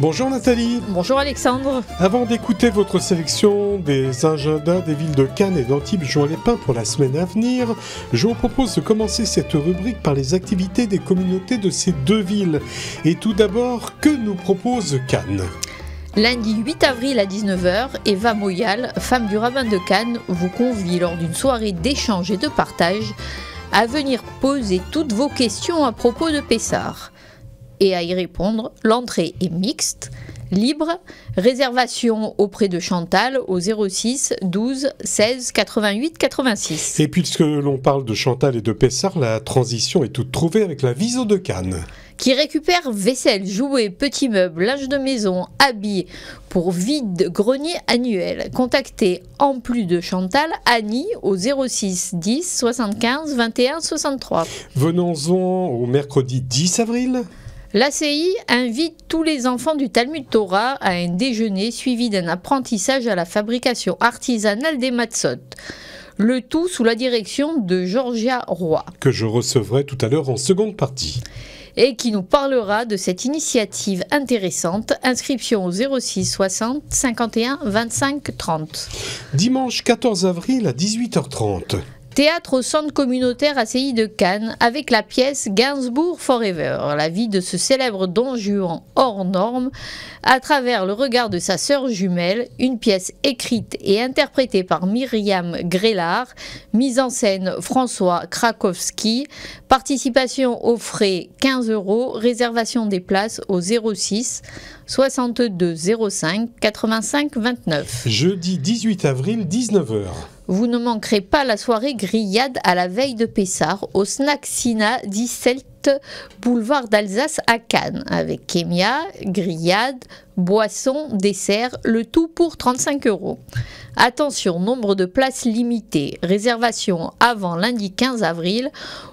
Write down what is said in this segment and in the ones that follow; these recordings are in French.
Bonjour Nathalie. Bonjour Alexandre. Avant d'écouter votre sélection des agendas des villes de Cannes et d'Antibes-Juan-les-Pins pour la semaine à venir, je vous propose de commencer cette rubrique par les activités des communautés de ces deux villes. Et tout d'abord, que nous propose Cannes ? Lundi 8 avril à 19h, Eva Moyal, femme du rabbin de Cannes, vous convie lors d'une soirée d'échange et de partage à venir poser toutes vos questions à propos de Pessah. Et à y répondre, l'entrée est mixte, libre, réservation auprès de Chantal au 06 12 16 88 86. Et puisque l'on parle de Chantal et de Pessah, la transition est toute trouvée avec la Viso de Cannes. Qui récupère vaisselle, jouets, petits meubles, linge de maison, habits pour vide-grenier annuel. Contactez en plus de Chantal, Annie au 06 10 75 21 63. Venons-en au mercredi 10 avril. L'ACI invite tous les enfants du Talmud Torah à un déjeuner suivi d'un apprentissage à la fabrication artisanale des matzot. Le tout sous la direction de Georgia Roy. Que je recevrai tout à l'heure en seconde partie. Et qui nous parlera de cette initiative intéressante. Inscription au 06 60 51 25 30. Dimanche 14 avril à 18h30. Théâtre au centre communautaire ACI de Cannes avec la pièce Gainsbourg Forever, la vie de ce célèbre Don Juan hors norme à travers le regard de sa sœur jumelle, une pièce écrite et interprétée par Myriam Grélard, mise en scène François Krakowski, participation aux frais 15 €, réservation des places au 06 62 05 85 29. Jeudi 18 avril 19h. Vous ne manquerez pas la soirée grillade à la veille de Pessah au Snack Sina 17 boulevard d'Alsace à Cannes avec kémia, grillade, boissons, dessert, le tout pour 35 €. Attention, nombre de places limitées. Réservation avant lundi 15 avril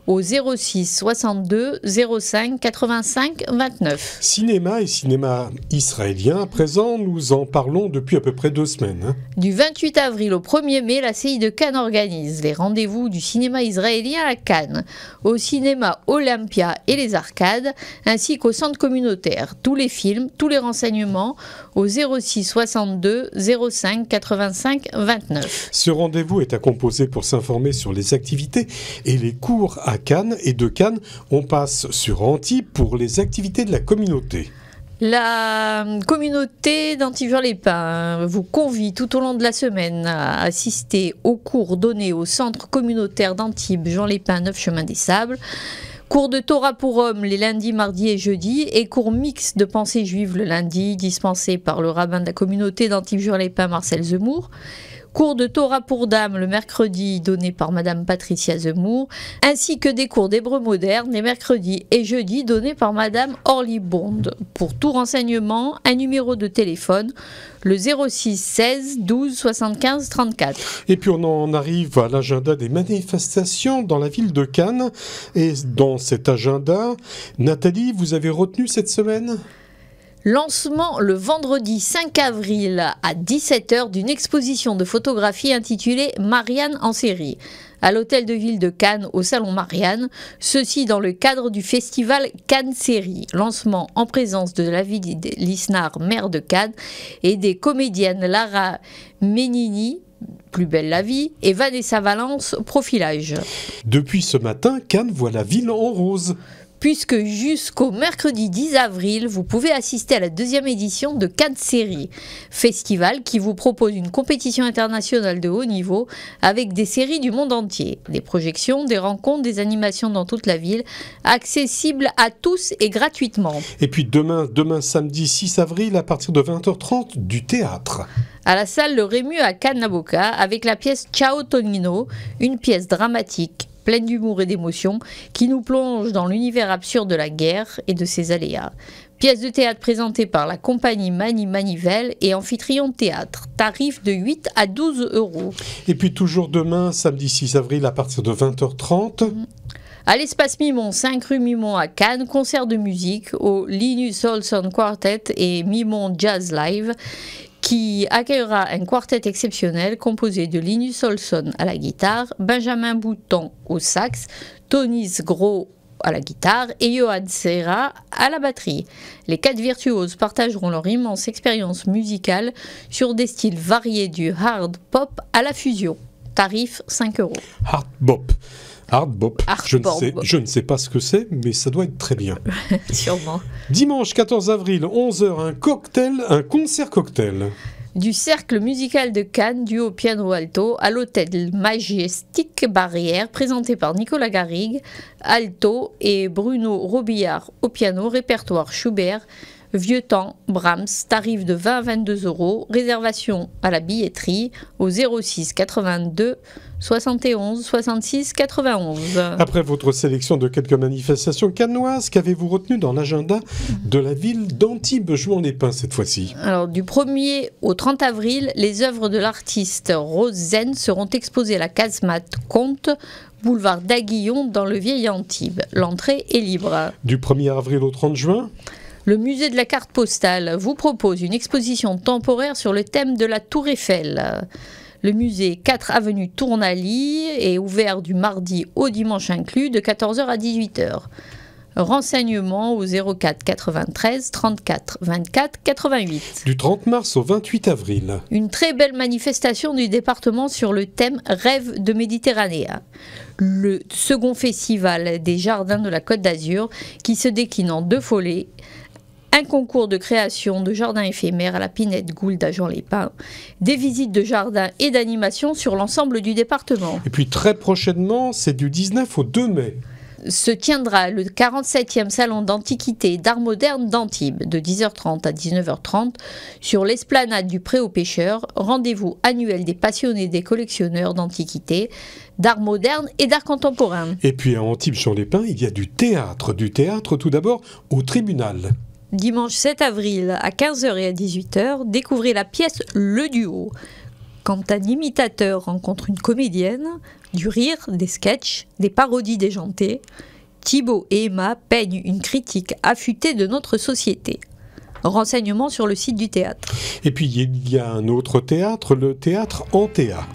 au 06 62 05 85 29. Cinéma et cinéma israélien, à présent nous en parlons depuis à peu près 2 semaines. Du 28 avril au 1er mai, la CI de Cannes organise les rendez-vous du cinéma israélien à Cannes, au cinéma Olympia et les arcades, ainsi qu'au centre communautaire. Tous les films, tous les renseignements au 06 62 05 85 29. Ce rendez-vous est à composer pour s'informer sur les activités et les cours à Cannes, et de Cannes, on passe sur Antibes pour les activités de la communauté. La communauté d'Antibes-Juan-les-Pins vous convie tout au long de la semaine à assister aux cours donnés au centre communautaire d'Antibes-Juan-les-Pins 9 chemin des Sables. Cours de Torah pour hommes les lundis, mardis et jeudis, et cours mixte de pensée juive le lundi, dispensé par le rabbin de la communauté d'Antibes-Juan-les-Pins Marcel Zemour. Cours de Torah pour dames le mercredi donné par Madame Patricia Zemour, ainsi que des cours d'hébreu moderne les mercredis et jeudis donnés par Madame Orly Bond. Pour tout renseignement, un numéro de téléphone, le 06 16 12 75 34. Et puis on en arrive à l'agenda des manifestations dans la ville de Cannes. Et dans cet agenda, Nathalie, vous avez retenu cette semaine ? Lancement le vendredi 5 avril à 17h d'une exposition de photographie intitulée Marianne en série à l'hôtel de ville de Cannes au salon Marianne, ceci dans le cadre du festival Cannes Série. Lancement en présence de David Lisnard, maire de Cannes, et des comédiennes Lara Menini, Plus belle la vie, et Vanessa Valence, Profilage. Depuis ce matin, Cannes voit la ville en rose. Puisque jusqu'au mercredi 10 avril, vous pouvez assister à la 2e édition de Cannes Série, festival qui vous propose une compétition internationale de haut niveau avec des séries du monde entier, des projections, des rencontres, des animations dans toute la ville, accessibles à tous et gratuitement. Et puis demain samedi 6 avril, à partir de 20h30, du théâtre. À la salle Le Rému à Cannes-Naboca avec la pièce Ciao Tonino, une pièce dramatique pleine d'humour et d'émotion, qui nous plonge dans l'univers absurde de la guerre et de ses aléas. Pièce de théâtre présentée par la compagnie Mani Manivelle et Amphitryon Théâtre. Tarif de 8 à 12 €. Et puis toujours demain, samedi 6 avril, à partir de 20h30... À l'espace Mimon, 5 rue Mimon à Cannes, concert de musique au Linus Olsson Quartet et Mimon Jazz Live, qui accueillera un quartet exceptionnel composé de Linus Olsson à la guitare, Benjamin Bouton au sax, Tonis Gros à la guitare et Johan Serra à la batterie. Les 4 virtuoses partageront leur immense expérience musicale sur des styles variés du hard pop à la fusion. Tarif 5 €. Hard bop. Je ne sais pas ce que c'est, mais ça doit être très bien. Sûrement. Dimanche 14 avril, 11h, un concert cocktail. Du Cercle musical de Cannes, duo piano-alto, à l'hôtel Majestic Barrière, présenté par Nicolas Garrigue, alto, et Bruno Robillard au piano, répertoire Schubert, Vieux temps, Brahms, tarif de 20 à 22 €, réservation à la billetterie au 06 82 71 66 91. Après votre sélection de quelques manifestations cannoises, qu'avez-vous retenu dans l'agenda de la ville d'Antibes-Juan-les-Pins cette fois-ci ? Alors, du 1er au 30 avril, les œuvres de l'artiste Rosen seront exposées à la casemate Comte, boulevard d'Aguillon, dans le vieil Antibes. L'entrée est libre. Du 1er avril au 30 juin ? Le musée de la carte postale vous propose une exposition temporaire sur le thème de la Tour Eiffel. Le musée 4 avenue Tournaly est ouvert du mardi au dimanche inclus de 14h à 18h. Renseignements au 04 93 34 24 88. Du 30 mars au 28 avril. Une très belle manifestation du département sur le thème Rêve de Méditerranée. Le second festival des jardins de la Côte d'Azur qui se décline en 2 volets. Un concours de création de jardins éphémères à la Pinette Gould à Juan-les-Pins, des visites de jardins et d'animation sur l'ensemble du département. Et puis très prochainement, c'est du 19 au 2 mai. Se tiendra le 47e salon d'antiquité et d'art moderne d'Antibes, de 10h30 à 19h30, sur l'esplanade du Pré aux Pêcheurs, rendez-vous annuel des passionnés des collectionneurs d'antiquités, d'art moderne et d'art contemporain. Et puis à Antibes-Juan-les-Pins, il y a du théâtre tout d'abord au Tribunal. Dimanche 7 avril à 15h et à 18h, découvrez la pièce Le Duo. Quand un imitateur rencontre une comédienne, du rire, des sketchs, des parodies déjantées, Thibaut et Emma peignent une critique affûtée de notre société. Renseignements sur le site du théâtre. Et puis il y a un autre théâtre, le théâtre Antea.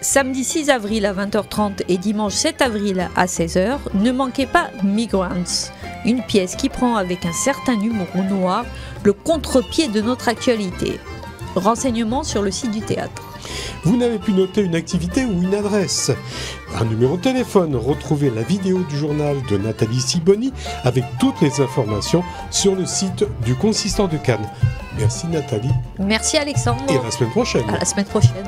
Samedi 6 avril à 20h30 et dimanche 7 avril à 16h, ne manquez pas Migrants, une pièce qui prend avec un certain humour noir le contre-pied de notre actualité. Renseignements sur le site du théâtre. Vous n'avez pu noter une activité ou une adresse, un numéro de téléphone. Retrouvez la vidéo du journal de Nathalie Siboni avec toutes les informations sur le site du consistoire de Cannes. Merci Nathalie. Merci Alexandre. Et à la semaine prochaine. À la semaine prochaine.